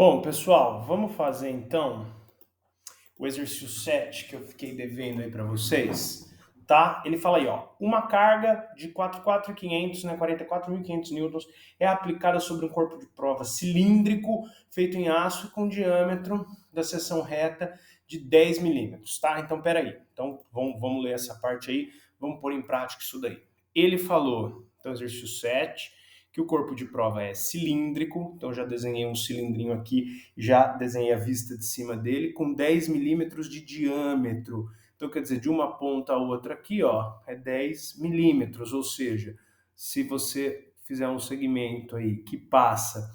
Bom, pessoal, vamos fazer então o exercício 7 que eu fiquei devendo aí para vocês, tá? Ele fala aí, ó, uma carga de 44.500, né, 44.500 newtons é aplicada sobre um corpo de prova cilíndrico feito em aço com diâmetro da seção reta de 10 milímetros, tá? Então, peraí. Então, vamos ler essa parte aí, vamos pôr em prática isso daí. Ele falou, então, exercício 7, que o corpo de prova é cilíndrico, então já desenhei um cilindrinho aqui, já desenhei a vista de cima dele, com 10 milímetros de diâmetro. Então, quer dizer, de uma ponta a outra aqui, ó, é 10 milímetros, ou seja, se você fizer um segmento aí que passa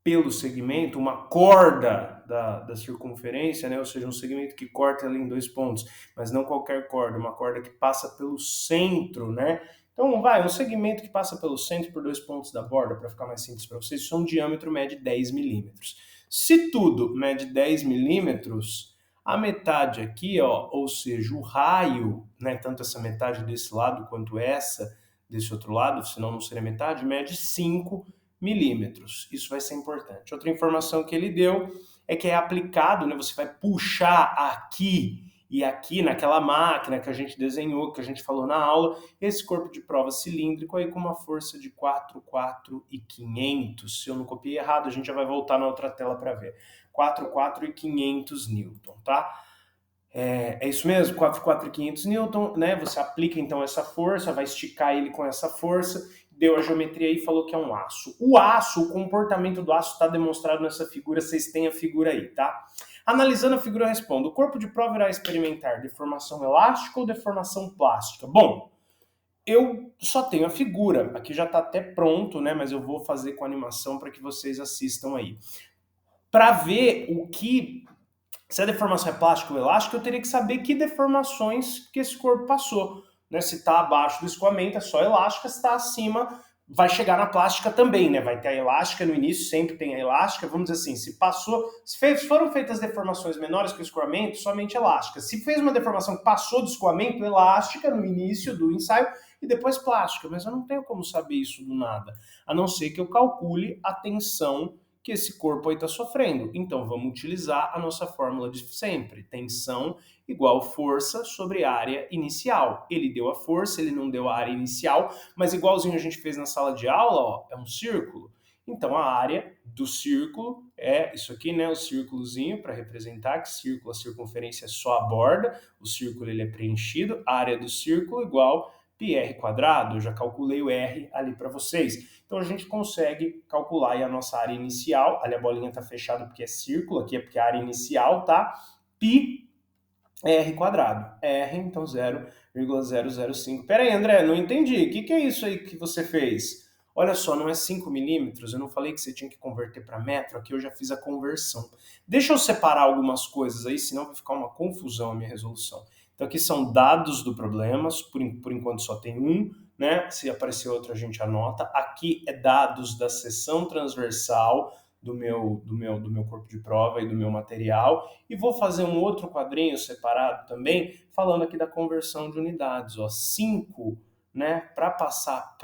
pelo segmento, uma corda da circunferência, né? Ou seja, um segmento que corta ali em dois pontos, mas não qualquer corda, uma corda que passa pelo centro, né? Então, um segmento que passa pelo centro por dois pontos da borda, para ficar mais simples para vocês, isso diâmetro mede 10 milímetros. Se tudo mede 10 milímetros, a metade aqui, ó, ou seja, o raio, né, tanto essa metade desse lado quanto essa desse outro lado, senão não seria metade, mede 5 milímetros. Isso vai ser importante. Outra informação que ele deu é que é aplicado, né, você vai puxar aqui e aqui naquela máquina que a gente desenhou, que a gente falou na aula, esse corpo de prova cilíndrico aí com uma força de 4.500. Se eu não copiei errado, a gente já vai voltar na outra tela para ver. 4.500 newton, tá? É isso mesmo, 4.500 newton, né? Você aplica então essa força, vai esticar ele com essa força, deu a geometria aí e falou que é um aço. O comportamento do aço está demonstrado nessa figura, vocês têm a figura aí, tá? Analisando a figura, eu respondo: o corpo de prova irá experimentar deformação elástica ou deformação plástica? Bom, eu só tenho a figura, aqui já está até pronto, né? Mas eu vou fazer com animação para que vocês assistam aí. Para ver o que, se a deformação é plástica ou elástica, eu teria que saber que deformações que esse corpo passou. Né? Se está abaixo do escoamento, é só elástica, se está acima, vai chegar na plástica também, né? Vai ter a elástica no início, sempre tem a elástica. Vamos dizer assim, se foram feitas deformações menores que o escoamento, somente elástica. Se fez uma deformação que passou do escoamento, elástica no início do ensaio e depois plástica. Mas eu não tenho como saber isso do nada, a não ser que eu calcule a tensão que esse corpo aí está sofrendo. Então, vamos utilizar a nossa fórmula de sempre. Tensão igual força sobre área inicial. Ele deu a força, ele não deu a área inicial, mas igualzinho a gente fez na sala de aula, ó, é um círculo. Então, a área do círculo é isso aqui, né? O círculozinho para representar que círculo, a circunferência é só a borda, o círculo ele é preenchido, a área do círculo igual πr quadrado, eu já calculei o R ali para vocês. Então a gente consegue calcular aí a nossa área inicial, ali a bolinha está fechada porque é círculo, aqui é porque é a área inicial, tá? Π R quadrado. R, então 0,005. Pera aí, André, não entendi. O que é isso aí que você fez? Olha só, não é 5 milímetros? Eu não falei que você tinha que converter para metro? Aqui eu já fiz a conversão. Deixa eu separar algumas coisas aí, senão vai ficar uma confusão a minha resolução. Então aqui são dados do problema, por enquanto só tem um, né? Se aparecer outro a gente anota. Aqui é dados da seção transversal do meu corpo de prova e do meu material, e vou fazer um outro quadrinho separado também, falando aqui da conversão de unidades, ó, 5, né, para passar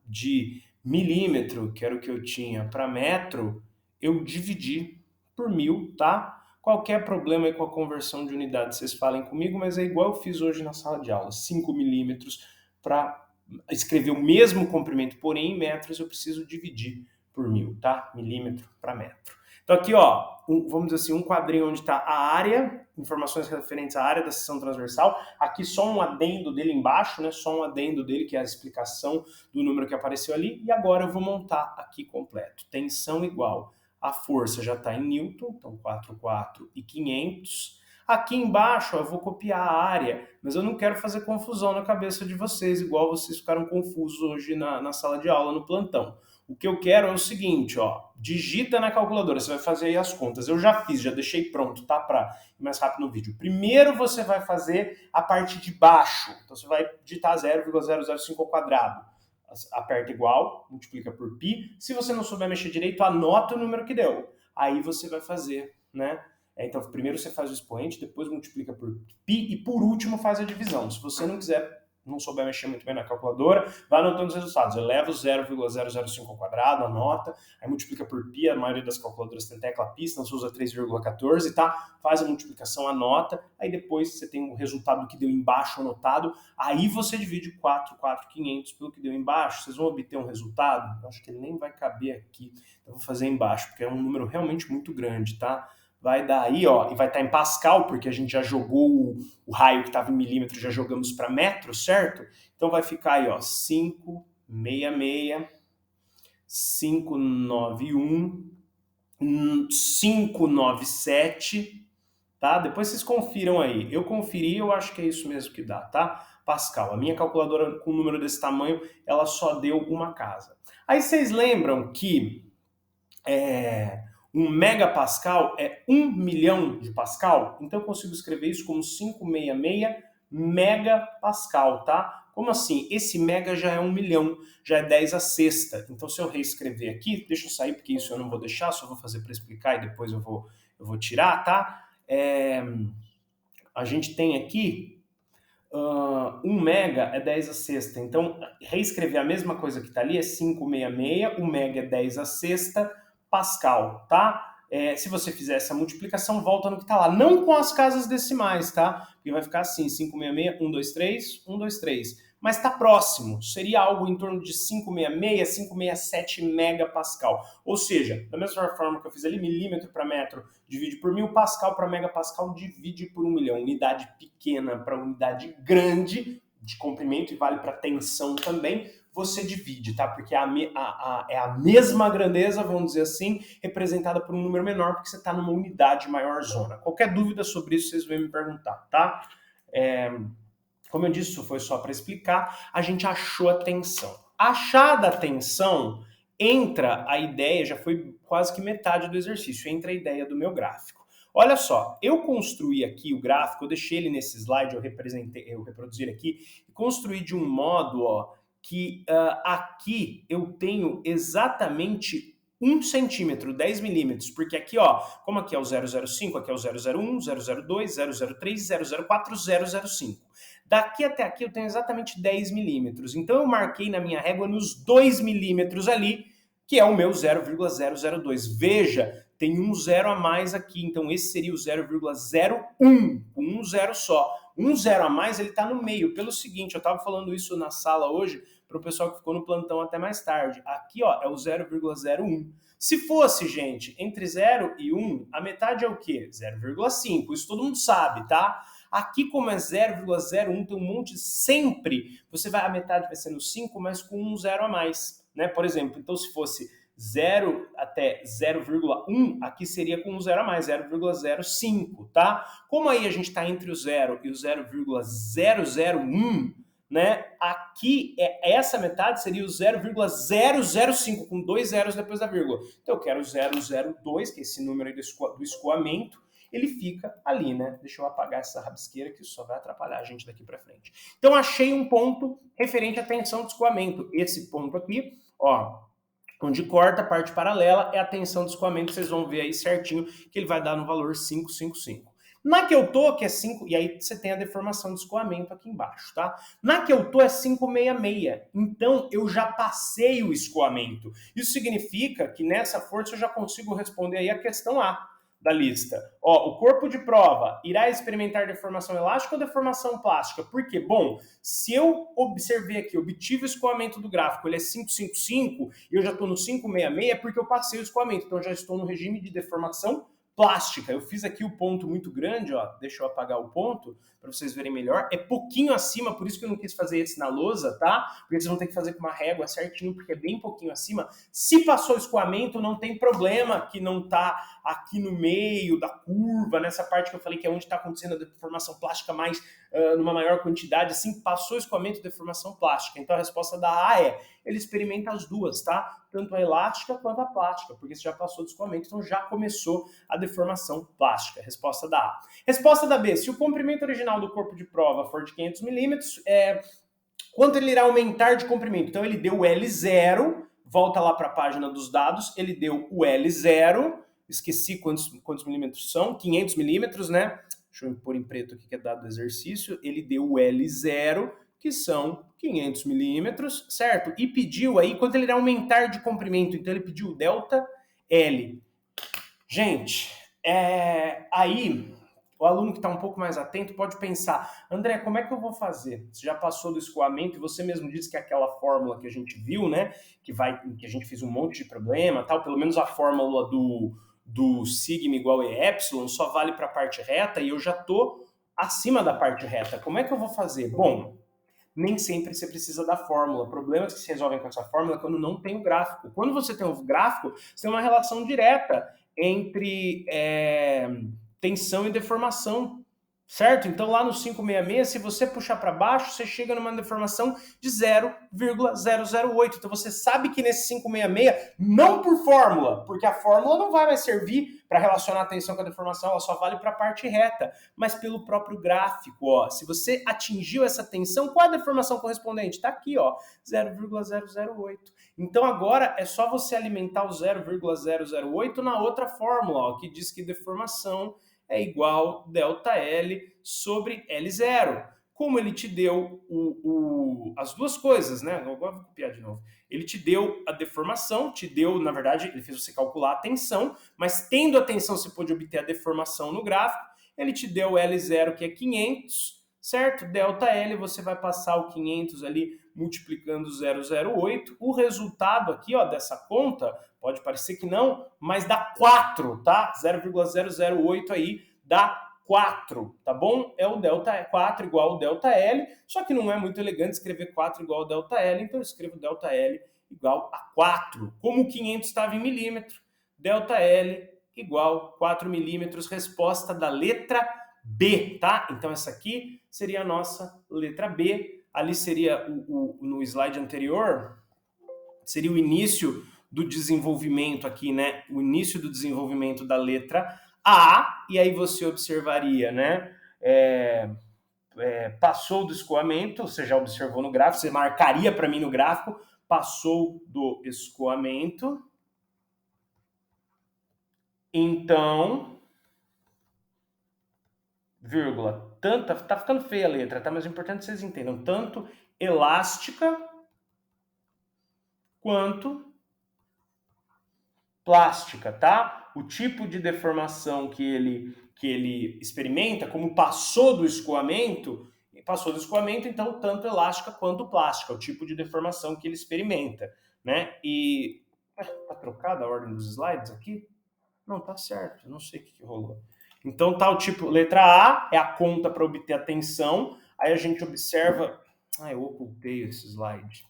de milímetro, que era o que eu tinha, para metro, eu dividi por 1000, tá? Qualquer problema aí com a conversão de unidades, vocês falem comigo, mas é igual eu fiz hoje na sala de aula, 5 milímetros para escrever o mesmo comprimento, porém em metros eu preciso dividir por 1000, tá? Milímetro para metro. Então aqui, ó, vamos dizer assim, um quadrinho onde está a área, informações referentes à área da seção transversal. Aqui só um adendo dele embaixo, né? Só um adendo dele, que é a explicação do número que apareceu ali. E agora eu vou montar aqui completo. Tensão igual. A força já está em Newton, então 4.500. Aqui embaixo eu vou copiar a área, mas eu não quero fazer confusão na cabeça de vocês, igual vocês ficaram confusos hoje na sala de aula, no plantão. O que eu quero é o seguinte, ó, digita na calculadora, você vai fazer aí as contas. Eu já fiz, já deixei pronto, tá? Para ir mais rápido no vídeo. Primeiro você vai fazer a parte de baixo. Então você vai digitar 0,005 ao quadrado. Aperta igual, multiplica por π. Se você não souber mexer direito, anota o número que deu. Aí você vai fazer, né? Então primeiro você faz o expoente, depois multiplica por π e por último faz a divisão. Se você não quiser não souber mexer muito bem na calculadora, vai anotando os resultados. Eleva o 0,005 ao quadrado, anota, aí multiplica por π, a maioria das calculadoras tem tecla π, senão você usa 3,14, tá? Faz a multiplicação, anota, aí depois você tem o resultado que deu embaixo anotado, aí você divide 4,500 pelo que deu embaixo, vocês vão obter um resultado, eu acho que ele nem vai caber aqui, então vou fazer embaixo, porque é um número realmente muito grande, tá? Vai dar aí, ó, e vai estar em Pascal, porque a gente já jogou o raio que estava em milímetros, já jogamos para metro, certo? Então vai ficar aí, ó, 566, 591, 597, tá? Depois vocês confiram aí. Eu conferi, eu acho que é isso mesmo que dá, tá? Pascal. A minha calculadora com um número desse tamanho, ela só deu uma casa. Aí vocês lembram que 1 megapascal é 1 milhão de pascal, então eu consigo escrever isso como 566 megapascal, tá? Como assim? Esse mega já é 1 milhão, já é 10 a sexta. Então se eu reescrever aqui, deixa eu sair porque isso eu não vou deixar, só vou fazer para explicar e depois eu vou tirar, tá? A gente tem aqui 1 mega é 10 a sexta, então reescrever a mesma coisa que está ali é 566, o mega é 10 a sexta, pascal, tá? Se você fizer essa multiplicação, volta no que está lá. Não com as casas decimais, tá? Porque vai ficar assim, 566, 123, 123. Mas está próximo. Seria algo em torno de 566, 567 megapascal. Ou seja, da mesma forma que eu fiz ali, milímetro para metro divide por 1000, pascal para megapascal divide por 1 milhão. Unidade pequena para unidade grande de comprimento e vale para tensão também, você divide, tá? Porque é a mesma grandeza, vamos dizer assim, representada por um número menor, porque você está numa unidade maior zona. Qualquer dúvida sobre isso, vocês vão me perguntar, tá? Como eu disse, isso foi só para explicar. A gente achou a tensão. Achada a tensão, entra a ideia, já foi quase que metade do exercício, entra a ideia do meu gráfico. Olha só, eu construí aqui o gráfico, eu deixei ele nesse slide, eu reproduzi aqui, e construí de um modo, ó, que aqui eu tenho exatamente 1 centímetro, 10 milímetros, porque aqui, ó, como aqui é o 005, aqui é o 001, 002, 003, 004, 005. Daqui até aqui eu tenho exatamente 10 milímetros, então eu marquei na minha régua nos 2 milímetros ali, que é o meu 0,002. Veja, tem um zero a mais aqui, então esse seria o 0,01, com um zero só. Um zero a mais, ele está no meio, pelo seguinte, eu estava falando isso na sala hoje para o pessoal que ficou no plantão até mais tarde. Aqui, ó, é o 0,01. Se fosse, gente, entre 0 e 1, a metade é o quê? 0,5. Isso todo mundo sabe, tá? Aqui, como é 0,01, tem um monte, sempre, a metade vai ser no 5, mas com um zero a mais, né? Por exemplo, então se fosse 0 até 0,1, aqui seria com um zero a mais, 0,05, tá? Como aí a gente está entre o 0 e o 0,001, né? Aqui, essa metade seria o 0,005, com 2 zeros depois da vírgula. Então eu quero o 002, que é esse número aí do escoamento, ele fica ali, né? Deixa eu apagar essa rabisqueira que isso só vai atrapalhar a gente daqui para frente. Então achei um ponto referente à tensão de escoamento. Esse ponto aqui, ó, onde corta a parte paralela é a tensão de escoamento, vocês vão ver aí certinho que ele vai dar no valor 555. Na que eu tô, que é 5, e aí você tem a deformação de escoamento aqui embaixo, tá? Na que eu tô é 566, então eu já passei o escoamento. Isso significa que nessa força eu já consigo responder aí a questão A da lista. Ó, o corpo de prova irá experimentar deformação elástica ou deformação plástica? Por quê? Bom, se eu observei aqui, obtive o escoamento do gráfico, ele é 555 e eu já estou no 566, é porque eu passei o escoamento, então eu já estou no regime de deformação plástica. Eu fiz aqui o ponto muito grande, ó, deixa eu apagar o ponto para vocês verem melhor. É pouquinho acima, por isso que eu não quis fazer esse na lousa, tá? Porque vocês vão ter que fazer com uma régua certinho, porque é bem pouquinho acima. Se passou o escoamento, não tem problema que não tá aqui no meio da curva, nessa parte que eu falei que é onde está acontecendo a deformação plástica mais numa maior quantidade, assim, passou o escoamento e deformação plástica. Então a resposta da A é, ele experimenta as duas, tá? Tanto a elástica quanto a plástica, porque você já passou do escoamento, então já começou a deformação plástica. Resposta da A. Resposta da B, se o comprimento original do corpo de prova for de 500 milímetros, quanto ele irá aumentar de comprimento? Então ele deu o L0, volta lá para a página dos dados, ele deu o L0, esqueci quantos milímetros são, 500 milímetros, né? Deixa eu pôr em preto aqui que é dado do exercício, ele deu o L0, que são 500 milímetros, certo? E pediu aí, quando ele irá aumentar de comprimento, então ele pediu delta L. Gente, aí o aluno que está um pouco mais atento pode pensar, André, como é que eu vou fazer? Você já passou do escoamento e você mesmo disse que aquela fórmula que a gente viu, né, que a gente fez um monte de problema, tal, pelo menos a fórmula do sigma igual a epsilon só vale para a parte reta e eu já estou acima da parte reta. Como é que eu vou fazer? Bom, nem sempre você precisa da fórmula. Problemas que se resolvem com essa fórmula é quando não tem o gráfico. Quando você tem o gráfico, você tem uma relação direta entre tensão e deformação, certo? Então lá no 566, se você puxar para baixo, você chega numa deformação de 0,008. Então você sabe que nesse 566, não por fórmula, porque a fórmula não vai mais servir para relacionar a tensão com a deformação, ela só vale para a parte reta, mas pelo próprio gráfico, ó. Se você atingiu essa tensão, qual a deformação correspondente? Está aqui, ó, 0,008. Então agora é só você alimentar o 0,008 na outra fórmula, ó, que diz que deformação é igual ΔL sobre L0. Como ele te deu as duas coisas, né? Agora vou copiar de novo. Ele te deu a deformação, te deu, na verdade, ele fez você calcular a tensão, mas tendo a tensão você pôde obter a deformação no gráfico, ele te deu L0, que é 500, certo? ΔL, você vai passar o 500 ali multiplicando 0,08. O resultado aqui, ó, dessa conta, pode parecer que não, mas dá 4, tá? 0,008 aí dá 4, tá bom? É o delta 4 igual ao ΔL, só que não é muito elegante escrever 4 igual ao ΔL, então eu escrevo ΔL igual a 4. Como o 500 estava em milímetro, ΔL igual 4 milímetros, resposta da letra B, tá? Então essa aqui seria a nossa letra B. Ali seria, no slide anterior, seria o início do desenvolvimento aqui, né? O início do desenvolvimento da letra A, e aí você observaria, né? Passou do escoamento, você já observou no gráfico, você marcaria para mim no gráfico, passou do escoamento. Então, vírgula, tá ficando feia a letra, tá? Mas o importante é que vocês entendam, tanto elástica quanto plástica, tá? O tipo de deformação que ele experimenta, como passou do escoamento, então tanto elástica quanto plástica, o tipo de deformação que ele experimenta, né? E tá trocada a ordem dos slides aqui? Não, tá certo, não sei o que rolou. Então tá o tipo, letra A é a conta para obter a tensão, aí a gente observa, eu ocultei esse slide.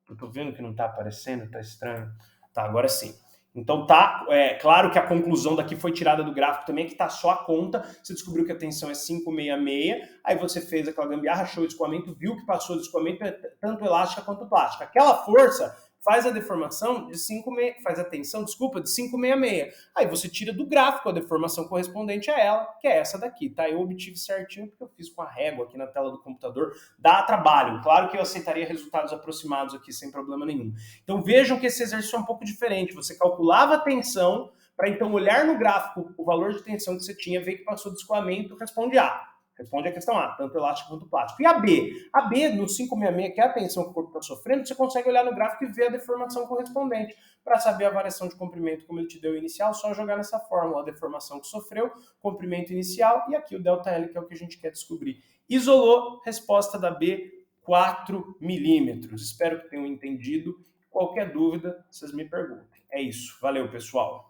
Eu tô vendo que não tá aparecendo, tá estranho. Tá, agora sim. Então tá, claro que a conclusão daqui foi tirada do gráfico também, que tá só a conta, você descobriu que a tensão é 566, aí você fez aquela gambiarra, achou o escoamento, viu que passou do escoamento, é tanto elástica quanto plástica. Aquela força faz a deformação de 566, faz a tensão, desculpa, de 566. Aí você tira do gráfico a deformação correspondente a ela, que é essa daqui, tá? Eu obtive certinho porque eu fiz com a régua aqui na tela do computador, dá trabalho. Claro que eu aceitaria resultados aproximados aqui sem problema nenhum. Então vejam que esse exercício é um pouco diferente. Você calculava a tensão para então olhar no gráfico o valor de tensão que você tinha, ver que passou do escoamento, responde A. Responde a questão A, tanto elástico quanto plástico. E a B? A B, no 566, que é a tensão que o corpo está sofrendo, você consegue olhar no gráfico e ver a deformação correspondente. Para saber a variação de comprimento, como ele te deu inicial, só jogar nessa fórmula a deformação que sofreu, comprimento inicial, e aqui o ΔL, que é o que a gente quer descobrir. Isolou, resposta da B, 4 milímetros. Espero que tenham entendido. Qualquer dúvida, vocês me perguntem. É isso. Valeu, pessoal.